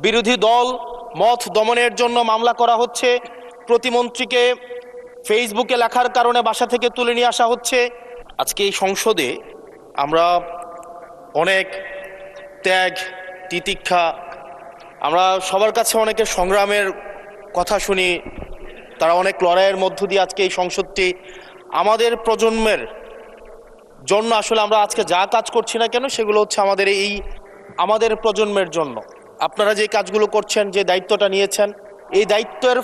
বিরোধী দল মত দমনের জন্য মামলা করা হচ্ছে। প্রতিমন্ত্রীকে ফেসবুকে লেখার কারণে বাসা থেকে তুলে নিয়ে আসা হচ্ছে। আজকে এই সংসদে আমরা অনেক ত্যাগ তিতিক্ষা, আমরা সবার কাছে অনেকের সংগ্রামের কথা শুনি। তারা অনেক লড়াইয়ের মধ্য দিয়ে আজকে এই সংসদটি আমাদের প্রজন্মের জন্য, আসলে আমরা আজকে যা কাজ করছি না কেন সেগুলো হচ্ছে আমাদের প্রজন্মের জন্য। আপনারা যে কাজগুলো করছেন, যে দায়িত্বটা নিয়েছেন, এই দায়িত্বের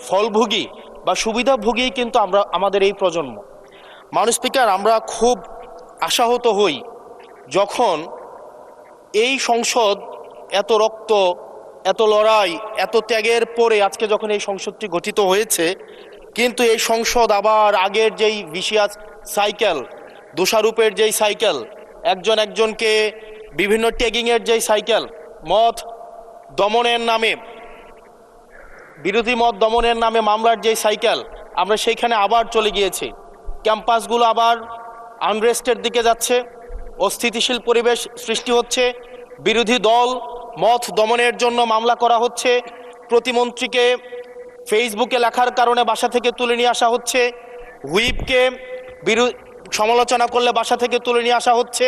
ফলভোগী বা সুবিধাভোগী কিন্তু আমাদের এই প্রজন্ম। মাননীয় স্পিকার, আমরা খুব আশাহত হই যখন এই সংসদ এত রক্ত, এত লড়াই, এত ত্যাগের পরে আজকে যখন এই সংসদটি গঠিত হয়েছে, কিন্তু এই সংসদ আবার আগের যেই ভিশিয়াস সাইকেল, দোষারোপের যেই সাইকেল, একজনকে বিভিন্ন ট্যাগিংয়ের যেই সাইকেল, মত দমনের নামে, বিরোধী মত দমনের নামে মামলার যেই সাইকেল, আমরা সেইখানে আবার চলে গিয়েছি। ক্যাম্পাসগুলো আবার আনরেস্টের দিকে যাচ্ছে, অস্থিতিশীল পরিবেশ সৃষ্টি হচ্ছে। বিরোধী দল মত দমনের জন্য মামলা করা হচ্ছে। প্রতিমন্ত্রীকে ফেসবুকে লেখার কারণে বাসা থেকে তুলে নিয়ে আসা হচ্ছে। হুইপকে সমালোচনা করলে বাসা থেকে তুলে নিয়ে আসা হচ্ছে।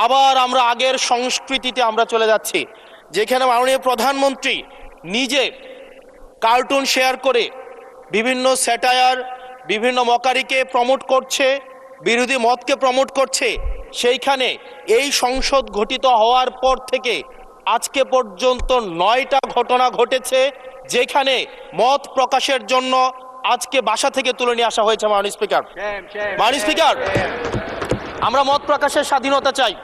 আবার আমরা আগের সংস্কৃতিতে আমরা চলে যাচ্ছি, যেখানে মাননীয় প্রধানমন্ত্রী নিজে কার্টুন শেয়ার করে বিভিন্ন স্যাটায়ার, বিভিন্ন মকারিকে প্রমোট করছে, বিরোধী মতকে প্রমোট করছে। সেইখানে এই সংসদ গঠিত হওয়ার পর থেকে আজকে পর্যন্ত 9টা ঘটনা ঘটেছে, যেখানে মত প্রকাশের জন্য আজকে বাসা থেকে তুলে নিয়ে আসা হয়েছে। মাননীয় স্পিকার, আমরা মত প্রকাশের স্বাধীনতা চাই।